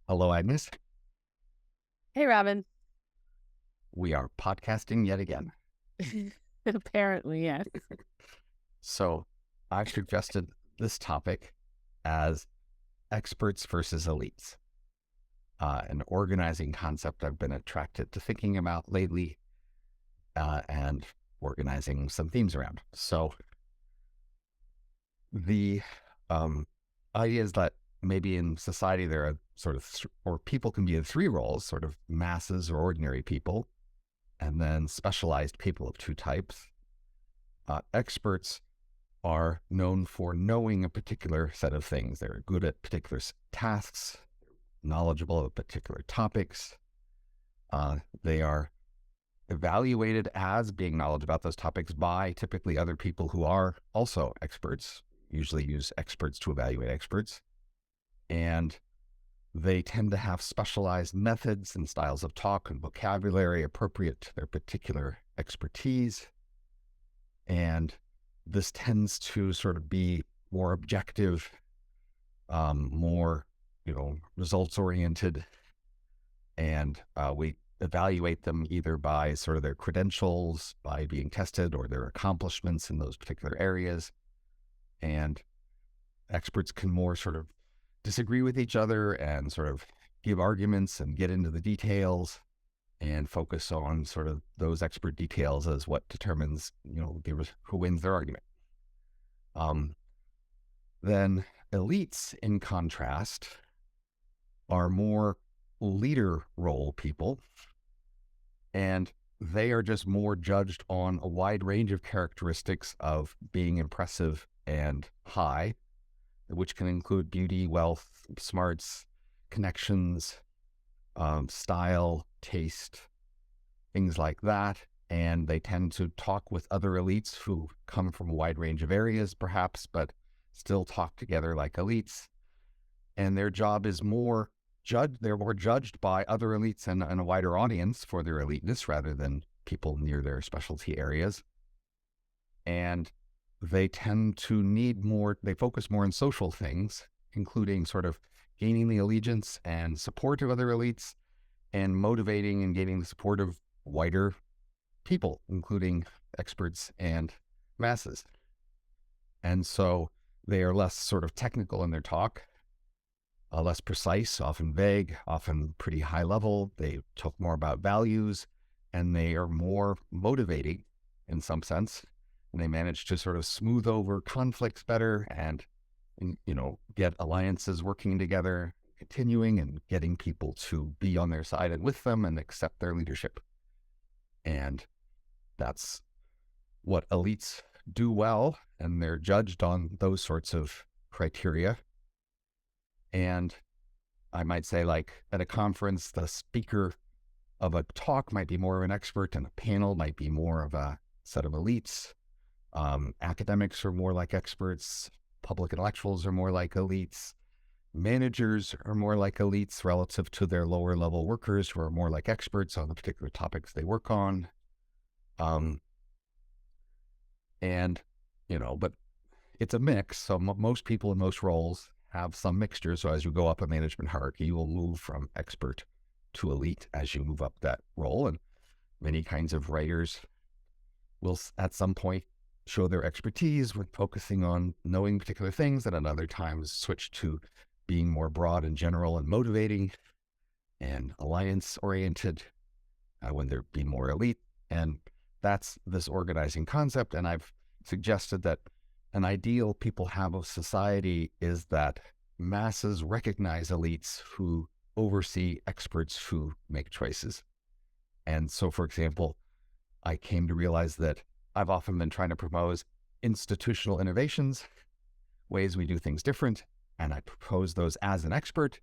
Hello, Agnes. Hey, Robin. We are podcasting yet again. Apparently, yes. So I suggested this topic as experts versus elites, an organizing concept I've been attracted to thinking about lately and organizing some themes around. So the idea is that maybe in society there are sort of, or people can be in three roles, sort of masses or ordinary people, and then specialized people of two types. Experts are known for knowing a particular set of things. They're good at particular tasks, knowledgeable of particular topics. They are evaluated as being knowledgeable about those topics by typically other people who are also experts, usually use experts to evaluate experts. And they tend to have specialized methods and styles of talk and vocabulary appropriate to their particular expertise. And this tends to sort of be more objective, more, results oriented. And we evaluate them either by sort of their credentials, by being tested, or their accomplishments in those particular areas. And experts can more sort of disagree with each other and sort of give arguments and get into the details and focus on sort of those expert details as what determines, who wins their argument. Then elites, in contrast, are more leader role people, and they are just more judged on a wide range of characteristics of being impressive and high, which can include beauty, wealth, smarts, connections, style, taste, things like that. And they tend to talk with other elites who come from a wide range of areas, perhaps, but still talk together like elites. And their job is more they're more judged by other elites and a wider audience for their eliteness rather than people near their specialty areas. And they tend to they focus more on social things, including sort of gaining the allegiance and support of other elites and motivating and gaining the support of wider people, including experts and masses. And so they are less sort of technical in their talk, less precise, often vague, often pretty high level. They talk more about values, and they are more motivating in some sense. And they manage to sort of smooth over conflicts better and get alliances working together, continuing and getting people to be on their side and with them and accept their leadership. And that's what elites do well, and they're judged on those sorts of criteria. And I might say, like at a conference, the speaker of a talk might be more of an expert, and a panel might be more of a set of elites. Academics are more like experts. Public intellectuals are more like elites. Managers are more like elites relative to their lower level workers who are more like experts on the particular topics they work on. But it's a mix. So most people in most roles have some mixture. So as you go up a management hierarchy, you will move from expert to elite as you move up that role. And many kinds of writers will at some point show their expertise with focusing on knowing particular things, and at other times switch to being more broad and general and motivating and alliance oriented when they're being more elite. And that's this organizing concept. And I've suggested that an ideal people have of society is that masses recognize elites who oversee experts who make choices. And so, for example, I came to realize that I've often been trying to propose institutional innovations, ways we do things different, and I propose those as an expert.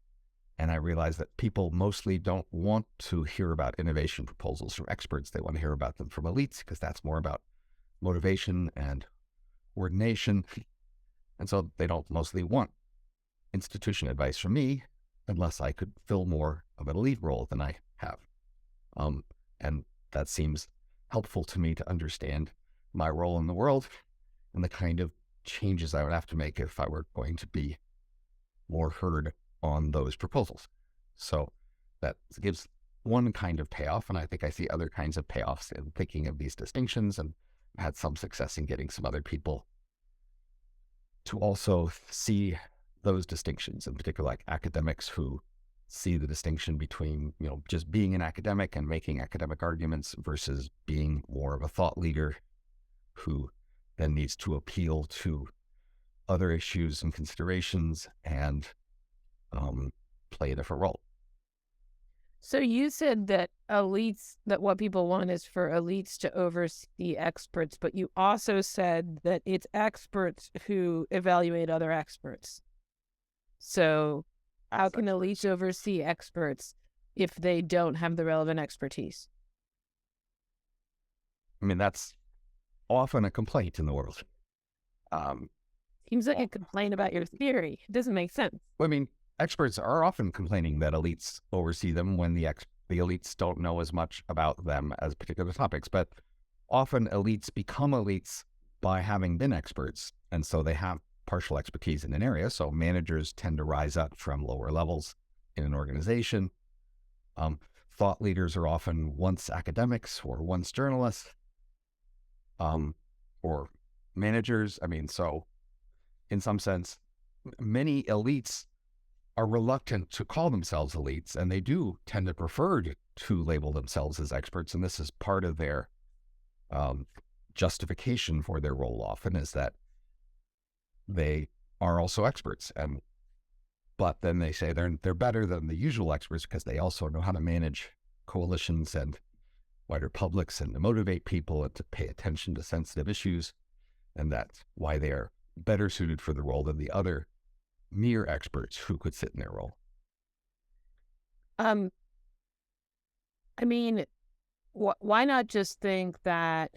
And I realized that people mostly don't want to hear about innovation proposals from experts. They want to hear about them from elites because that's more about motivation and ordination. And so they don't mostly want institution advice from me unless I could fill more of an elite role than I have. And that seems helpful to me to understand my role in the world and the kind of changes I would have to make if I were going to be more heard on those proposals. So that gives one kind of payoff. And I think I see other kinds of payoffs in thinking of these distinctions, and had some success in getting some other people to also see those distinctions, in particular, like academics who see the distinction between, just being an academic and making academic arguments versus being more of a thought leader who then needs to appeal to other issues and considerations and play a different role. So you said that what people want is for elites to oversee experts, but you also said that it's experts who evaluate other experts. So how can elites oversee experts if they don't have the relevant expertise? I mean, that's often a complaint in the world. Seems like a complaint about your theory. It doesn't make sense. I mean, experts are often complaining that elites oversee them when the elites don't know as much about them as particular topics. But often elites become elites by having been experts, and so they have partial expertise in an area. So managers tend to rise up from lower levels in an organization. Thought leaders are often once academics or once journalists, or managers. I mean, so in some sense, many elites are reluctant to call themselves elites, and they do tend to prefer to label themselves as experts. And this is part of their justification for their role often, is that they are also experts. But then they say they're better than the usual experts because they also know how to manage coalitions and wider publics and to motivate people and to pay attention to sensitive issues. And that's why they are better suited for the role than the other mere experts who could sit in their role. I mean, why not just think that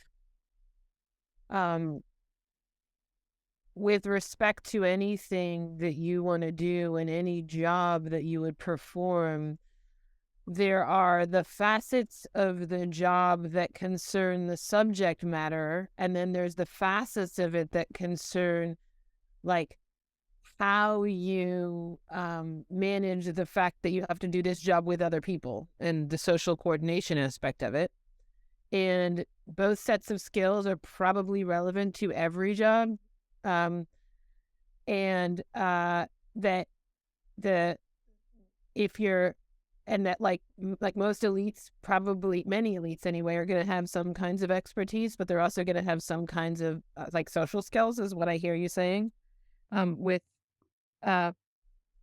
with respect to anything that you want to do and any job that you would perform, there are the facets of the job that concern the subject matter, and then there's the facets of it that concern, like, how you manage the fact that you have to do this job with other people and the social coordination aspect of it. And both sets of skills are probably relevant to every job. That if you're, and that like most elites, probably many elites anyway, are going to have some kinds of expertise, but they're also going to have some kinds of like social skills, is what I hear you saying. With the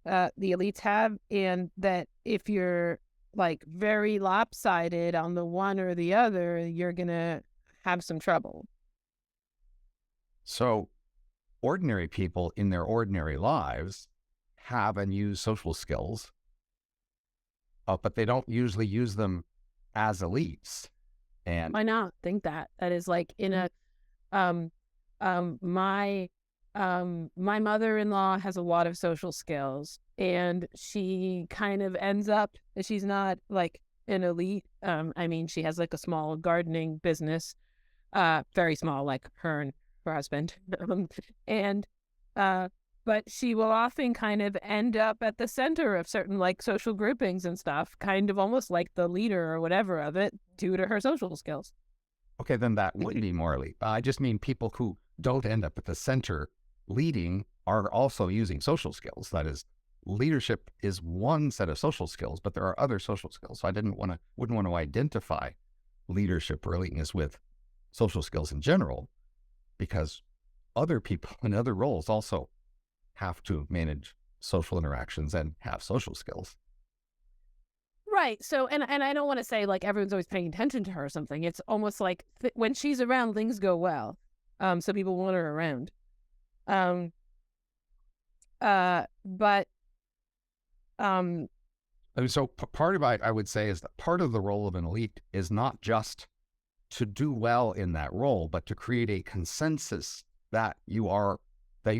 elites have, and that if you're like very lopsided on the one or the other, you're going to have some trouble. So ordinary people in their ordinary lives have and use social skills, but they don't usually use them as elites. And why not think that? That is like in a, my mother-in-law has a lot of social skills, and she kind of ends up, she's not like an elite. I mean, she has like a small gardening business, very small, like her and her husband. But she will often kind of end up at the center of certain like social groupings and stuff, kind of almost like the leader or whatever of it, due to her social skills. Okay, then that would be more elite. I just mean people who don't end up at the center leading are also using social skills. That is, leadership is one set of social skills, but there are other social skills. So I wouldn't want to identify leadership or eliteness with social skills in general, because other people in other roles also have to manage social interactions and have social skills. Right. So, and I don't want to say like everyone's always paying attention to her or something. It's almost like when she's around, things go well. So people want her around. So part of it, I would say, is that part of the role of an elite is not just to do well in that role, but to create a consensus that you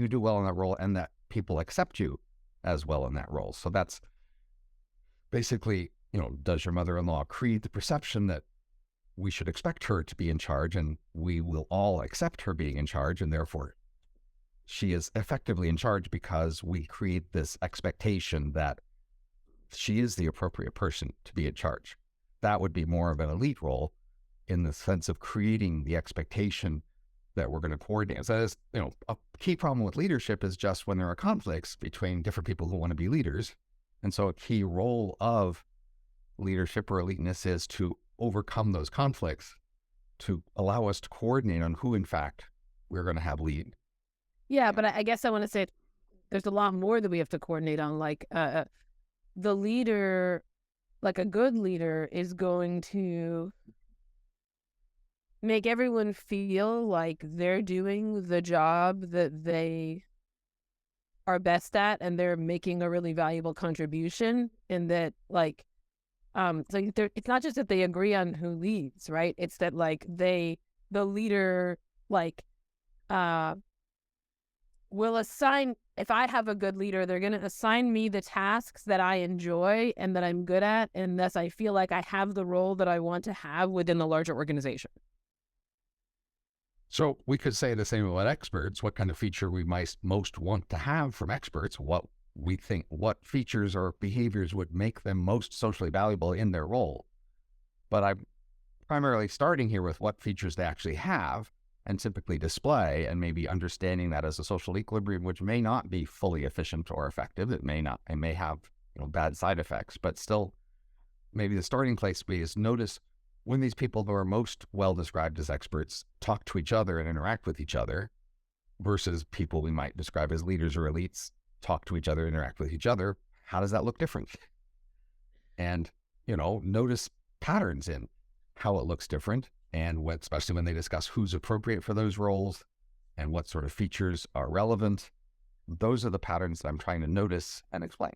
do well in that role and that people accept you as well in that role. So that's basically, does your mother-in-law create the perception that we should expect her to be in charge, and we will all accept her being in charge, and therefore she is effectively in charge because we create this expectation that she is the appropriate person to be in charge. That would be more of an elite role in the sense of creating the expectation that we're going to coordinate. So that is, a key problem with leadership is just when there are conflicts between different people who want to be leaders. And so a key role of leadership or eliteness is to overcome those conflicts, to allow us to coordinate on who, in fact, we're going to have lead. Yeah, but I guess I want to say there's a lot more that we have to coordinate on. Like the leader, like a good leader, is going to make everyone feel like they're doing the job that they are best at and they're making a really valuable contribution, and that so it's not just that they agree on who leads, right? It's that the leader will assign, if I have a good leader, they're going to assign me the tasks that I enjoy and that I'm good at, and thus I feel like I have the role that I want to have within the larger organization. So we could say the same about experts. What kind of feature we might most want to have from experts, what we think, what features or behaviors would make them most socially valuable in their role. But I'm primarily starting here with what features they actually have and typically display, and maybe understanding that as a social equilibrium, which may not be fully efficient or effective. It may have bad side effects, but still maybe the starting place is notice when these people who are most well described as experts talk to each other and interact with each other versus people we might describe as leaders or elites talk to each other, interact with each other. How does that look different? And, notice patterns in how it looks different, and especially when they discuss who's appropriate for those roles and what sort of features are relevant. Those are the patterns that I'm trying to notice and explain.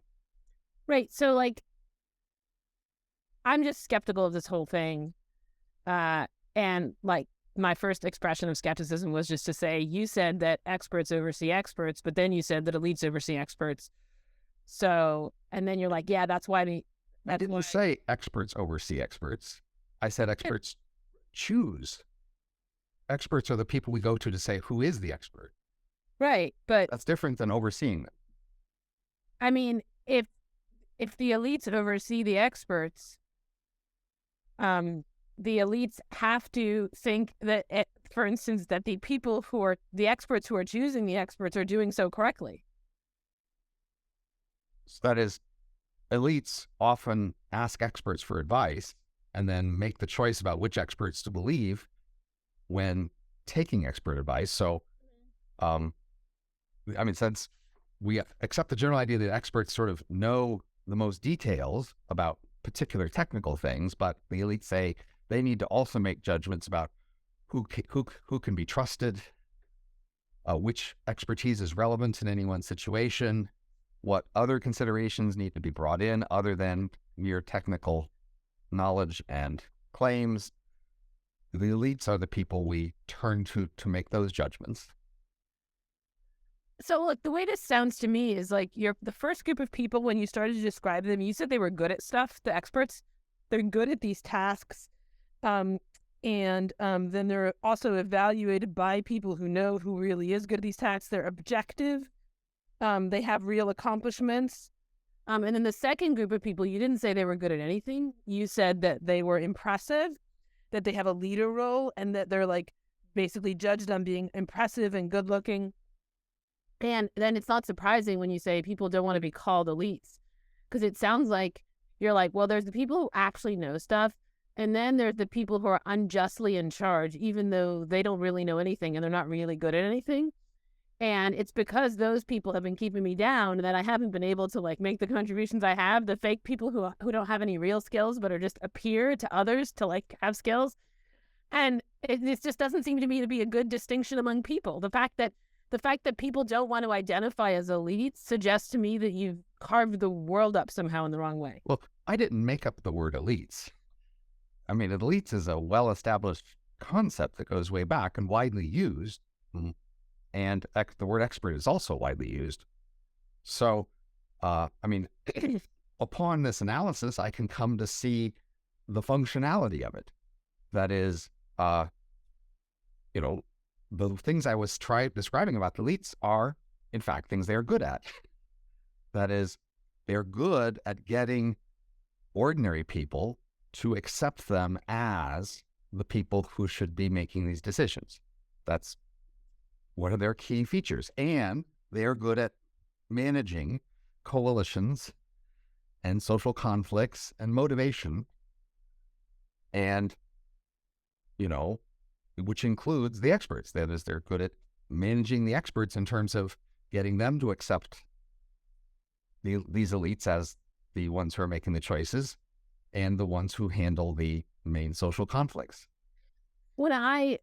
Right. So I'm just skeptical of this whole thing. And my first expression of skepticism was just to say, you said that experts oversee experts, but then you said that elites oversee experts. So, and then you're like, yeah, that's why I didn't say experts oversee experts. I said experts choose. Experts are the people we go to say who is the expert. Right, but that's different than overseeing them. I mean, if the elites oversee the experts, the elites have to think that, for instance, that the people who are the experts who are choosing the experts are doing so correctly. So that is, elites often ask experts for advice and then make the choice about which experts to believe when taking expert advice. So, since we accept the general idea that experts sort of know the most details about particular technical things, but the elites say they need to also make judgments about who can be trusted, which expertise is relevant in any one situation, what other considerations need to be brought in other than mere technical knowledge and claims. The elites are the people we turn to make those judgments. So look, the way this sounds to me is like the first group of people, when you started to describe them, you said they were good at stuff, the experts. They're good at these tasks. And then they're also evaluated by people who know who really is good at these tasks. They're objective. They have real accomplishments. And then the second group of people, you didn't say they were good at anything. You said that they were impressive, that they have a leader role, and that they're basically judged on being impressive and good looking. And then it's not surprising when you say people don't want to be called elites, because it sounds like you're like, well, there's the people who actually know stuff, and then there's the people who are unjustly in charge, even though they don't really know anything and they're not really good at anything. And it's because those people have been keeping me down that I haven't been able to make the contributions I have. The fake people who don't have any real skills but are just appear to others to have skills. And it just doesn't seem to me to be a good distinction among people. The fact that people don't want to identify as elites suggests to me that you've carved the world up somehow in the wrong way. Well, I didn't make up the word elites. Elites is a well-established concept that goes way back and widely used. And the word expert is also widely used. So, upon this analysis, I can come to see the functionality of it. That is, the things I was describing about the elites are, in fact, things they are good at. That is, they're good at getting ordinary people to accept them as the people who should be making these decisions. That's one of their key features. And they are good at managing coalitions and social conflicts and motivation, and, which includes the experts. That is, they're good at managing the experts in terms of getting them to accept these elites as the ones who are making the choices and the ones who handle the main social conflicts. When I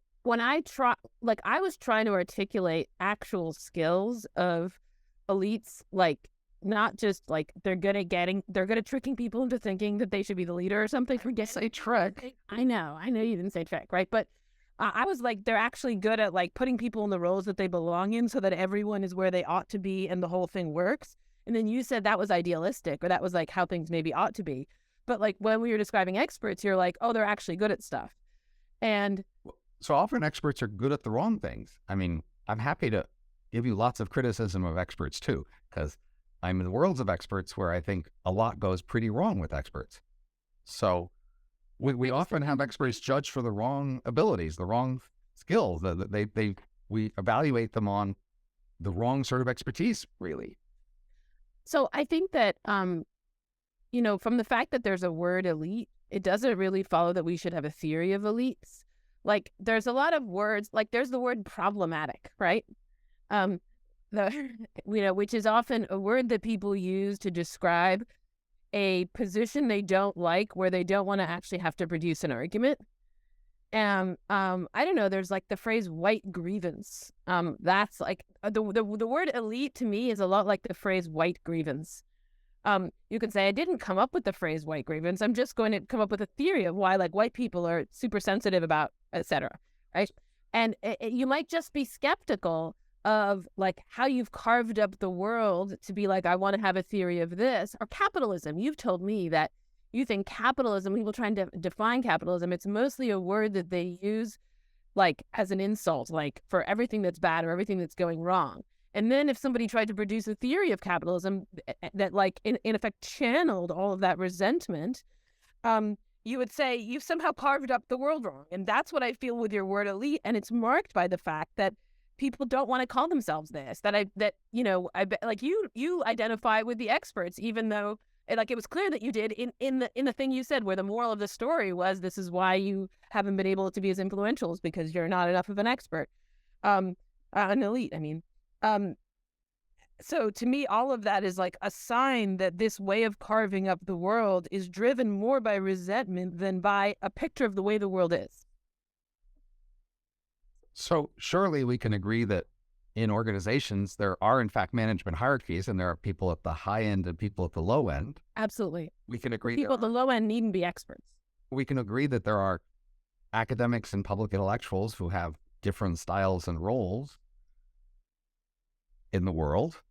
try, like, I was trying to articulate actual skills of elites, like, not just like they're good at tricking people into thinking that they should be the leader or something. Forget say trick. I know you didn't say trick, right? But I was like, they're actually good at like putting people in the roles that they belong in so that everyone is where they ought to be and the whole thing works. And then you said that was idealistic, or that was like how things maybe ought to be. But like when we were describing experts, you're like, oh, they're actually good at stuff. And so often experts are good at the wrong things. I mean, I'm happy to give you lots of criticism of experts too, because I'm in the worlds of experts where I think a lot goes pretty wrong with experts. So we often have experts judged for the wrong abilities, the wrong skills. We evaluate them on the wrong sort of expertise, really. So I think that, from the fact that there's a word elite, it doesn't really follow that we should have a theory of elites. Like, there's a lot of words, like there's the word problematic, right? Which is often a word that people use to describe a position they don't like, where they don't want to actually have to produce an argument. And I don't know, there's like the phrase white grievance. That's like the word elite to me is a lot like the phrase white grievance. You can say, I didn't come up with the phrase white grievance. I'm just going to come up with a theory of why like white people are super sensitive about, etc. Right? And you might just be skeptical of like how you've carved up the world to be like, I want to have a theory of this. Or capitalism. You've told me that you think capitalism, people trying to define capitalism, it's mostly a word that they use like as an insult, like for everything that's bad or everything that's going wrong. And then if somebody tried to produce a theory of capitalism that like in effect channeled all of that resentment, you would say you've somehow carved up the world wrong. And that's what I feel with your word elite. And it's marked by the fact that people don't want to call themselves this, I bet like you identify with the experts, even though like it was clear that you did in the thing you said, where the moral of the story was, this is why you haven't been able to be as influential, is because you're not enough of an expert, an elite, I mean. So to me, all of that is like a sign that this way of carving up the world is driven more by resentment than by a picture of the way the world is. So surely we can agree that in organizations, there are in fact management hierarchies, and there are people at the high end and people at the low end. Absolutely. We can agree people at the low end needn't be experts. We can agree that there are academics and public intellectuals who have different styles and roles in the world.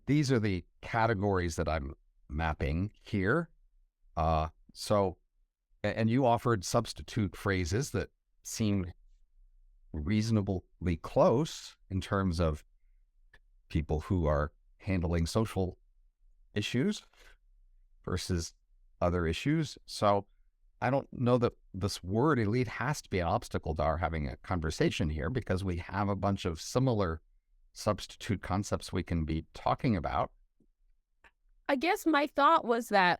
These are the categories that I'm mapping here. And you offered substitute phrases that seem reasonably close in terms of people who are handling social issues versus other issues. So I don't know that this word elite has to be an obstacle to our having a conversation here, because we have a bunch of similar substitute concepts we can be talking about. I guess my thought was that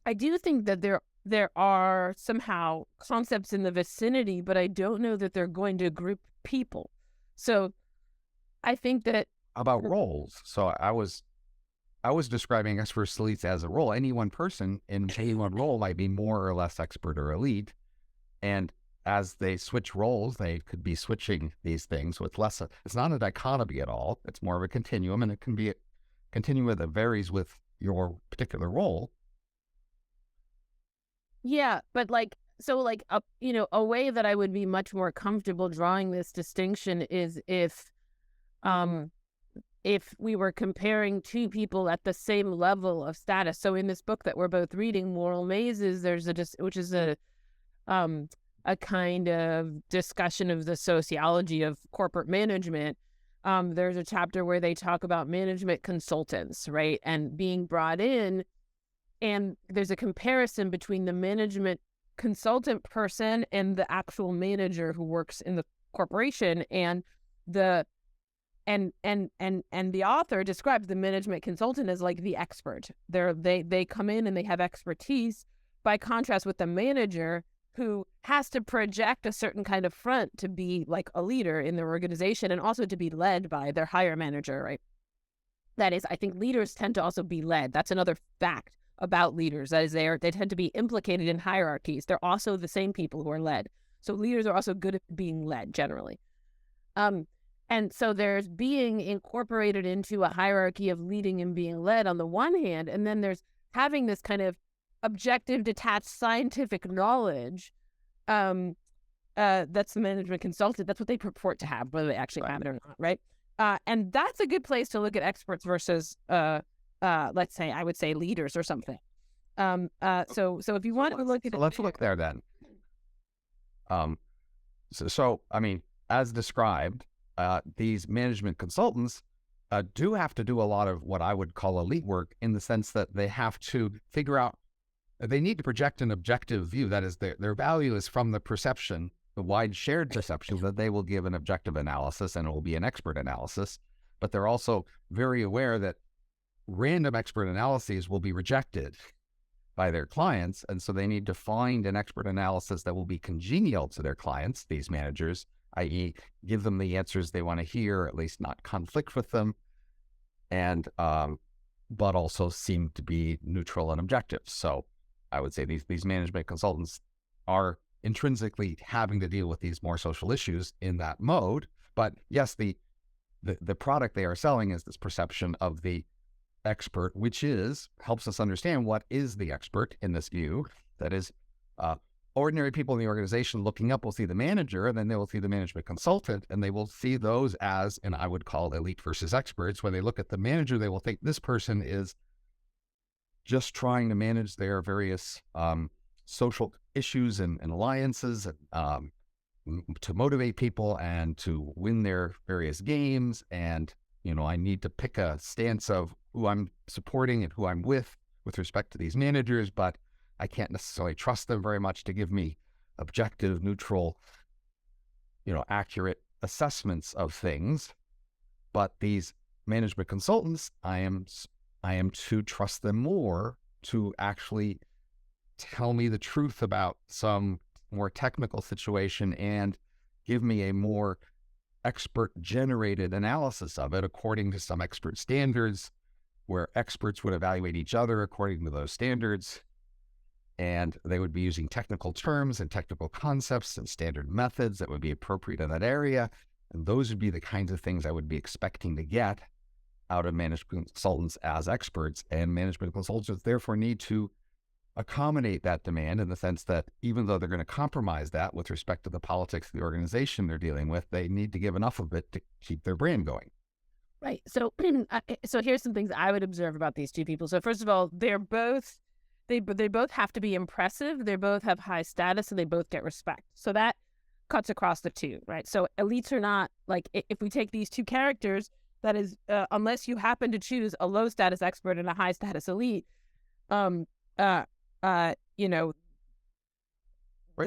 I do think that there are somehow concepts in the vicinity, but I don't know that they're going to group people. So I think that about roles. So I was describing experts elites as a role. Any one person in any one role might be more or less expert or elite, and as they switch roles, they could be switching these things. So it's not a dichotomy at all. It's more of a continuum, and it can be a continuum that varies with your particular role. Yeah, but a way that I would be much more comfortable drawing this distinction is if we were comparing two people at the same level of status. So in this book that we're both reading, Moral Mazes, which is a kind of discussion of the sociology of corporate management. There's a chapter where they talk about management consultants, right? And being brought in, and there's a comparison between the management consultant person and the actual manager who works in the corporation. And the the author describes the management consultant as like the expert. They come in and they have expertise, by contrast with the manager who has to project a certain kind of front to be like a leader in their organization and also to be led by their higher manager, right? That is, I think leaders tend to also be led. That's another fact about leaders. That is, they tend to be implicated in hierarchies. They're also the same people who are led. So leaders are also good at being led generally. And so there's being incorporated into a hierarchy of leading and being led on the one hand, and then there's having this kind of objective, detached scientific knowledge. That's the management consultant. That's what they purport to have, whether they actually have it or not, right? And that's a good place to look at experts versus, let's say, I would say leaders or something. So if you want to look at it, let's look there then. So I mean, as described, these management consultants do have to do a lot of what I would call elite work, in the sense that they have to figure out, they need to project an objective view. That is, their value is from the perception, the wide shared perception, that they will give an objective analysis and it will be an expert analysis. But they're also very aware that random expert analyses will be rejected by their clients. And so they need to find an expert analysis that will be congenial to their clients, these managers, i.e. give them the answers they want to hear, at least not conflict with them, and but also seem to be neutral and objective. So I would say these management consultants are intrinsically having to deal with these more social issues in that mode. But yes, the product they are selling is this perception of the expert, which helps us understand what is the expert in this view. That is, ordinary people in the organization looking up will see the manager, and then they will see the management consultant, and they will see those as, and I would call elite versus experts. When they look at the manager, they will think this person is just trying to manage their various social issues and alliances, to motivate people and to win their various games. And, I need to pick a stance of who I'm supporting and who I'm with respect to these managers, but I can't necessarily trust them very much to give me objective, neutral, accurate assessments of things. But these management consultants, I am to trust them more to actually tell me the truth about some more technical situation and give me a more expert-generated analysis of it according to some expert standards, where experts would evaluate each other according to those standards. And they would be using technical terms and technical concepts and standard methods that would be appropriate in that area. And those would be the kinds of things I would be expecting to get out of management consultants as experts. And management consultants therefore need to accommodate that demand, in the sense that even though they're going to compromise that with respect to the politics of the organization they're dealing with, they need to give enough of it to keep their brand going. Right. So, so here's some things I would observe about these two people. So first of all, they both have to be impressive. They both have high status, and they both get respect. So that cuts across the two, right? So elites are not, like, if we take these two characters, that is, unless you happen to choose a low status expert and a high status elite, the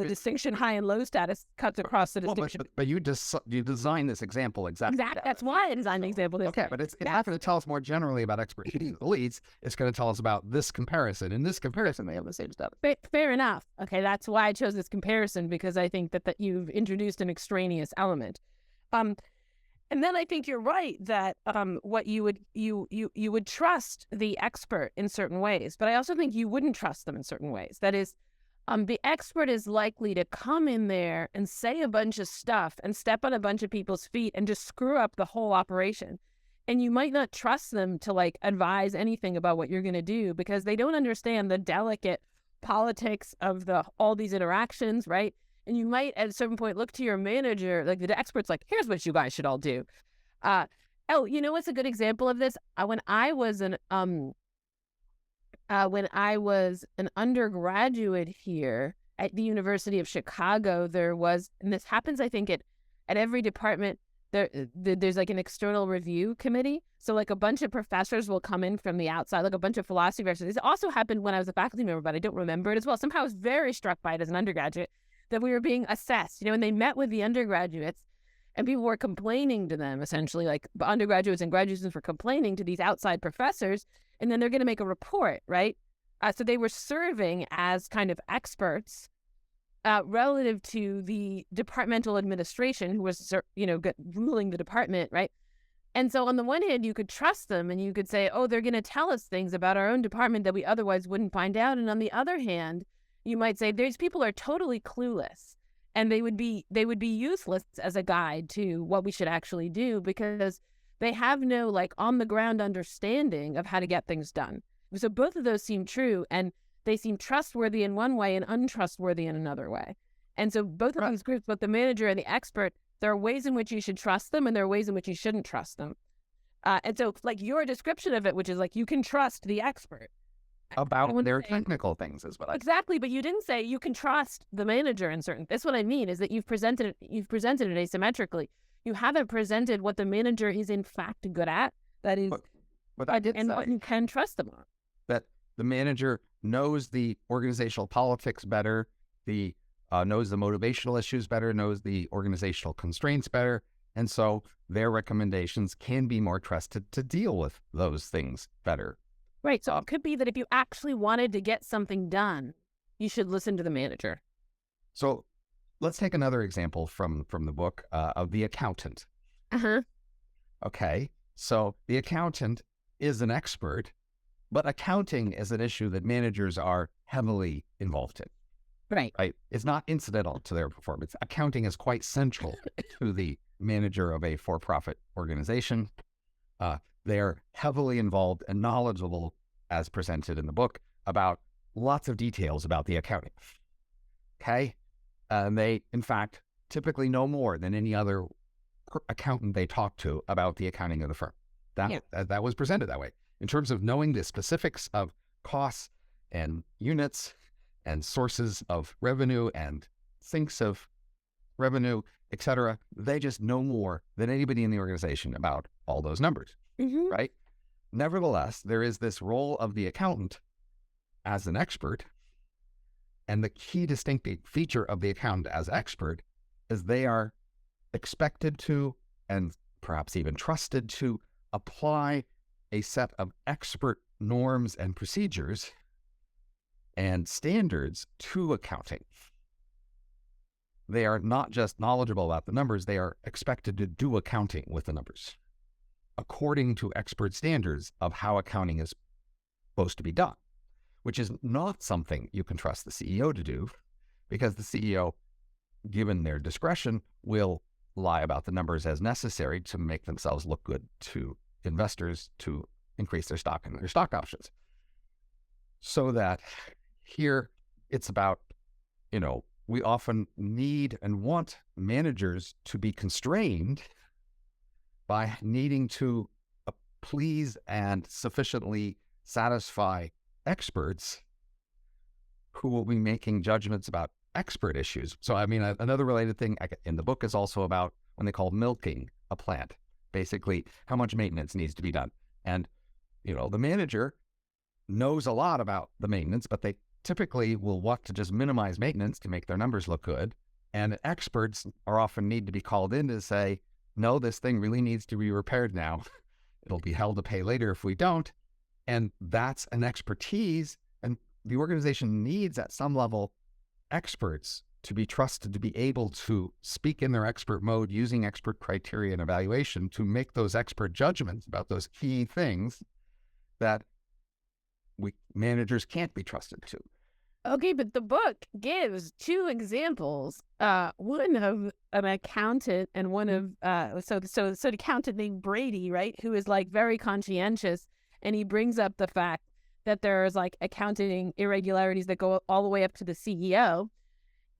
distinction high and low status cuts across the distinction. But you design this example exactly. That's why I designed the example. Okay, but it's not going to tell us more generally about expert elites. It's going to tell us about this comparison. In this comparison, they have the same stuff. Fair enough. Okay, that's why I chose this comparison, because I think that you've introduced an extraneous element. And then I think you're right that what you would trust the expert in certain ways, but I also think you wouldn't trust them in certain ways. That is, the expert is likely to come in there and say a bunch of stuff and step on a bunch of people's feet and just screw up the whole operation. And you might not trust them to advise anything about what you're going to do, because they don't understand the delicate politics of all these interactions, right? And you might at a certain point look to your manager, the expert's here's what you guys should all do. What's a good example of this? When I was an undergraduate here at the University of Chicago, there was, and this happens, I think, at every department, there's like an external review committee. So like a bunch of professors will come in from the outside, like a bunch of philosophy professors. This also happened when I was a faculty member, but I don't remember it as well. Somehow I was very struck by it as an undergraduate that we were being assessed, and they met with the undergraduates and people were complaining to them, essentially, like undergraduates and graduate students were complaining to these outside professors, and then they're going to make a report, right? So they were serving as kind of experts relative to the departmental administration who was, ruling the department, right? And so on the one hand, you could trust them and you could say, oh, they're going to tell us things about our own department that we otherwise wouldn't find out. And on the other hand, you might say these people are totally clueless and they would be useless as a guide to what we should actually do because they have no like on the ground understanding of how to get things done. So both of those seem true, and they seem trustworthy in one way and untrustworthy in another way. And so both of these groups, both the manager and the expert, there are ways in which you should trust them and there are ways in which you shouldn't trust them. And so like your description of it, which is like you can trust the expert about their technical things is what I exactly, but you didn't say you can trust the manager in certain. That's what I mean is that you've presented it asymmetrically. You haven't presented what the manager is in fact good at. That is, but I did and say what you can trust them on. That the manager knows the organizational politics better, knows the motivational issues better, knows the organizational constraints better, and so their recommendations can be more trusted to deal with those things better. Right. So it could be that if you actually wanted to get something done, you should listen to the manager. So let's take another example from the book of the accountant. Okay. So the accountant is an expert, but accounting is an issue that managers are heavily involved in. Right. Right. It's not incidental to their performance. Accounting is quite central to the manager of a for-profit organization. They're heavily involved and knowledgeable, as presented in the book, about lots of details about the accounting. Okay? They, in fact, typically know more than any other accountant they talk to about the accounting of the firm. That was presented that way. In terms of knowing the specifics of costs and units and sources of revenue and sinks of revenue, etc., they just know more than anybody in the organization about all those numbers. Right? Nevertheless, there is this role of the accountant as an expert, and the key distinctive feature of the accountant as expert is they are expected to, and perhaps even trusted to, apply a set of expert norms and procedures and standards to accounting. They are not just knowledgeable about the numbers, they are expected to do accounting with the numbers, according to expert standards of how accounting is supposed to be done, which is not something you can trust the CEO to do, because the CEO, given their discretion, will lie about the numbers as necessary to make themselves look good to investors to increase their stock and their stock options. So that here it's about, we often need and want managers to be constrained by needing to please and sufficiently satisfy experts who will be making judgments about expert issues. So, another related thing in the book is also about when they call milking a plant, basically how much maintenance needs to be done. And, the manager knows a lot about the maintenance, but they typically will want to just minimize maintenance to make their numbers look good. And experts are often need to be called in to say, no, this thing really needs to be repaired now. It'll be hell to pay later if we don't. And that's an expertise. And the organization needs, at some level, experts to be trusted to be able to speak in their expert mode using expert criteria and evaluation to make those expert judgments about those key things that managers can't be trusted to. Okay, but the book gives two examples. One of an accountant and one of so the accountant named Brady, right, who is like very conscientious, and he brings up the fact that there's like accounting irregularities that go all the way up to the CEO,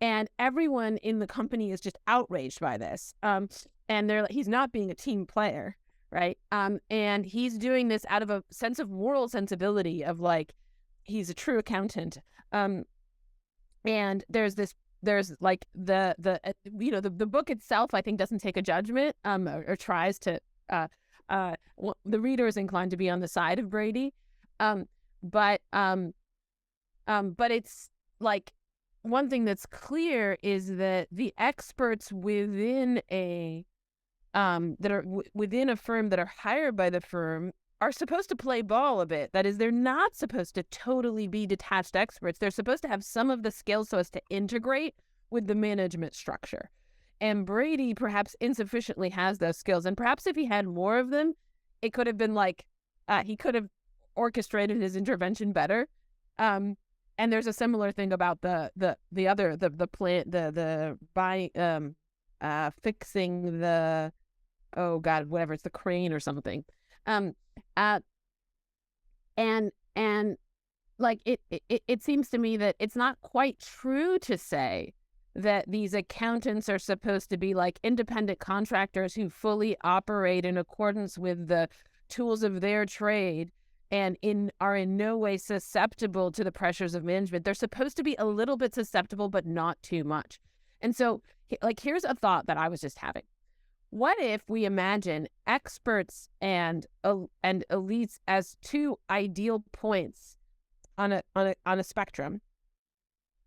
and everyone in the company is just outraged by this. And he's not being a team player, right? And he's doing this out of a sense of moral sensibility of like he's a true accountant. And there's this there's like the book itself, I think, doesn't take a judgment, or tries to, the reader is inclined to be on the side of Brady. But it's like, one thing that's clear is that the experts within a within a firm that are hired by the firm are supposed to play ball a bit. That is, they're not supposed to totally be detached experts. They're supposed to have some of the skills so as to integrate with the management structure. And Brady perhaps insufficiently has those skills. And perhaps if he had more of them, it could have been like, he could have orchestrated his intervention better. And there's a similar thing about the fixing the, oh God, whatever, it's the crane or something. And like it seems to me that it's not quite true to say that these accountants are supposed to be like independent contractors who fully operate in accordance with the tools of their trade and are in no way susceptible to the pressures of management. They're supposed to be a little bit susceptible, but not too much. And so, like, here's a thought that I was just having. What if we imagine experts and elites as two ideal points on a spectrum,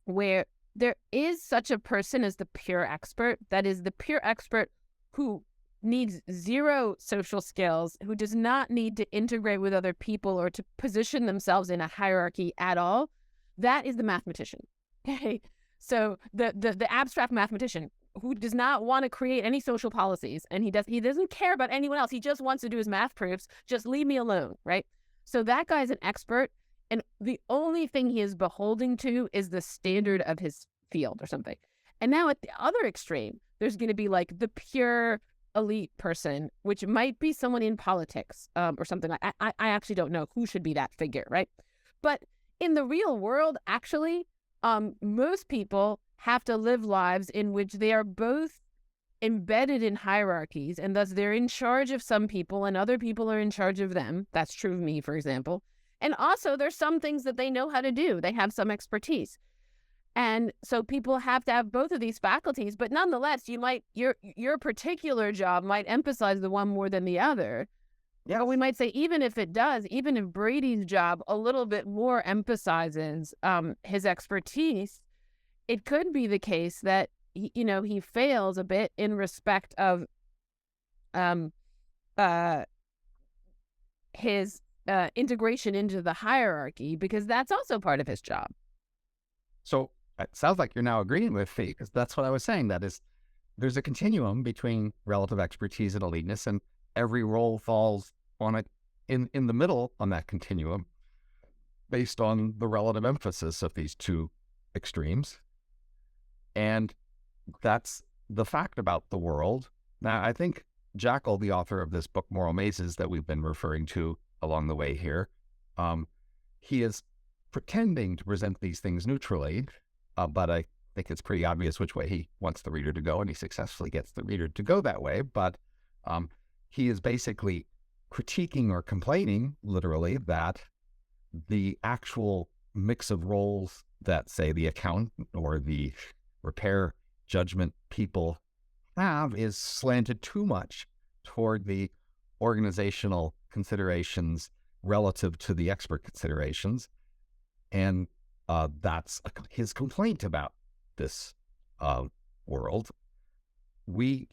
where there is such a person as the pure expert, that is the pure expert who needs zero social skills, who does not need to integrate with other people or to position themselves in a hierarchy at all? That is the mathematician. Okay, so the abstract mathematician who does not want to create any social policies, and he doesn't care about anyone else. He just wants to do his math proofs. Just leave me alone, right? So that guy's an expert, and the only thing he is beholden to is the standard of his field or something. And now at the other extreme, there's going to be like the pure elite person, which might be someone in politics, or something. I actually don't know who should be that figure, right? But in the real world, actually, most people have to live lives in which they are both embedded in hierarchies, and thus they're in charge of some people and other people are in charge of them. That's true of me, for example. And also there's some things that they know how to do. They have some expertise. And so people have to have both of these faculties, but nonetheless, your particular job might emphasize the one more than the other. Yeah, we might say, even if Brady's job a little bit more emphasizes his expertise, it could be the case that he fails a bit in respect of his integration into the hierarchy, because that's also part of his job. So it sounds like you're now agreeing with me, because that's what I was saying. That is, there's a continuum between relative expertise and eliteness, and every role falls on it in the middle on that continuum based on the relative emphasis of these two extremes. And that's the fact about the world. Now, I think Jekyll, the author of this book, Moral Mazes, that we've been referring to along the way here, he is pretending to present these things neutrally, but I think it's pretty obvious which way he wants the reader to go, and he successfully gets the reader to go that way. But he is basically critiquing or complaining, literally, that the actual mix of roles that, say, the accountant or the repair judgment people have is slanted too much toward the organizational considerations relative to the expert considerations. And that's his complaint about this world. We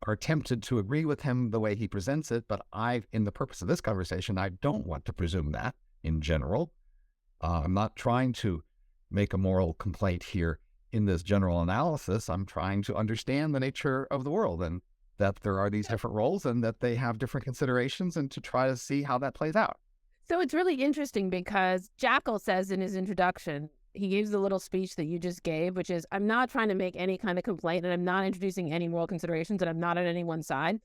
are tempted to agree with him the way he presents it, but in the purpose of this conversation, I don't want to presume that in general. I'm not trying to make a moral complaint here in this general analysis. I'm trying to understand the nature of the world, and that there are these different roles and that they have different considerations, and to try to see how that plays out. So it's really interesting because Jekyll says in his introduction, he gives the little speech that you just gave, which is, I'm not trying to make any kind of complaint, and I'm not introducing any moral considerations, and I'm not on any one side.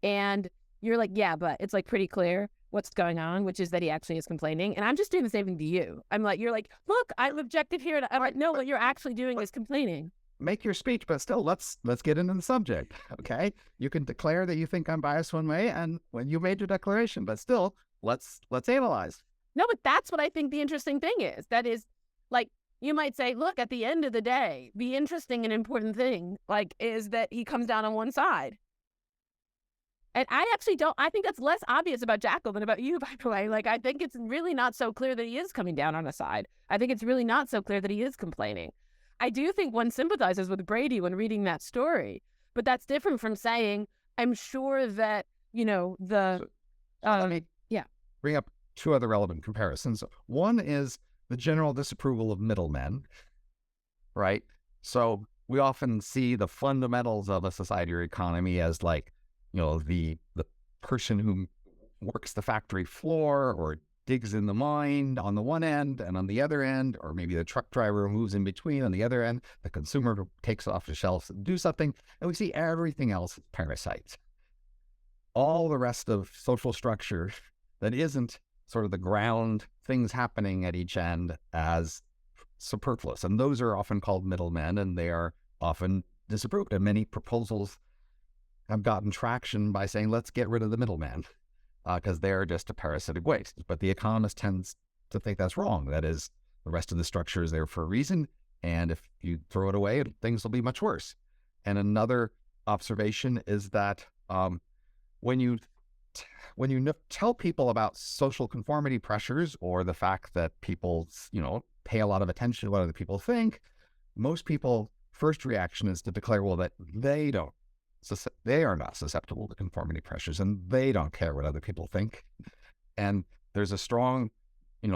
And you're like, yeah, but it's like pretty clear what's going on, which is that he actually is complaining. And I'm just doing the same thing to you. I'm like, you're like, look, I'm objective here. And I'm like, no, what you're actually doing is complaining. Make your speech, but still, let's get into the subject, okay? You can declare that you think I'm biased one way, and when you made your declaration, but still, let's analyze. No, but that's what I think the interesting thing is. That is, like, you might say, look, at the end of the day, the interesting and important thing, is that he comes down on one side. And I actually don't, I think that's less obvious about Jackal than about you, by the way. I think it's really not so clear that he is coming down on a side. I think it's really not so clear that he is complaining. I do think one sympathizes with Brady when reading that story, but that's different from saying, I'm sure that, Let me bring up two other relevant comparisons. One is the general disapproval of middlemen, right? So we often see the fundamentals of a society or economy as the person who works the factory floor or digs in the mine on the one end, and on the other end, or maybe the truck driver who moves in between on the other end, the consumer who takes it off the shelves and do something, and we see everything else as parasites. All the rest of social structure that isn't sort of the ground things happening at each end as superfluous. And those are often called middlemen, and they are often disapproved. And many proposals have gotten traction by saying, let's get rid of the middleman because they're just a parasitic waste. But the economist tends to think that's wrong. That is, the rest of the structure is there for a reason. And if you throw it away, things will be much worse. And another observation is that when you tell people about social conformity pressures or the fact that people, pay a lot of attention to what other people think, most people's first reaction is to declare, well, that they are not susceptible to conformity pressures and they don't care what other people think. And there's a strong,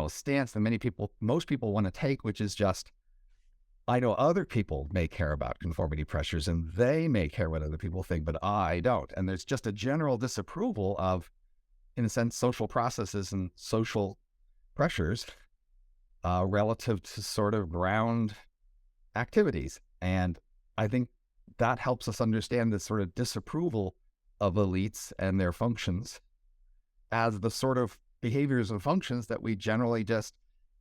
stance that most people want to take, which is just, I know other people may care about conformity pressures and they may care what other people think, but I don't. And there's just a general disapproval of, in a sense, social processes and social pressures relative to sort of ground activities. And I think that helps us understand this sort of disapproval of elites and their functions as the sort of behaviors and functions that we generally just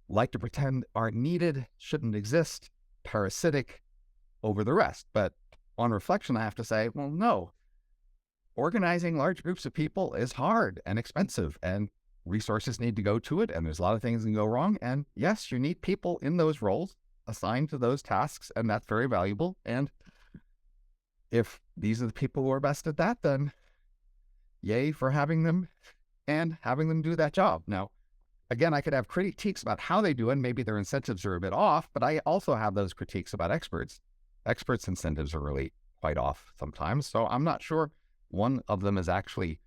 like to pretend aren't needed, shouldn't exist, parasitic over the rest. But on reflection, I have to say, well, no. Organizing large groups of people is hard and expensive, and resources need to go to it, and there's a lot of things that can go wrong. And yes, you need people in those roles assigned to those tasks, and that's very valuable. And if these are the people who are best at that, then yay for having them and having them do that job. Now, again, I could have critiques about how they do it. Maybe their incentives are a bit off, but I also have those critiques about experts. Experts' incentives are really quite off sometimes. So I'm not sure one of them is actually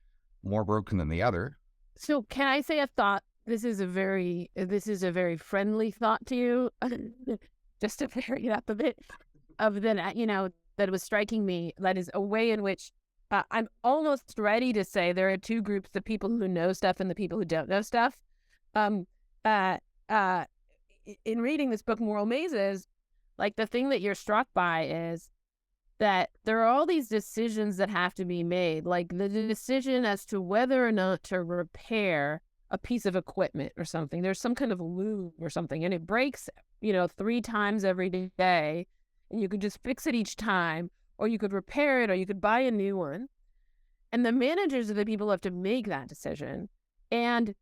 more broken than the other. So can I say a thought? This is a very friendly thought to you, just to vary it up a bit, that was striking me. That is a way in which I'm almost ready to say there are two groups, the people who know stuff and the people who don't know stuff. In reading this book, Moral Mazes, the thing that you're struck by is that there are all these decisions that have to be made, like the decision as to whether or not to repair a piece of equipment or something. There's some kind of loom or something, and it breaks, 3 times every day, and you could just fix it each time, or you could repair it, or you could buy a new one. And the managers are the people who have to make that decision. And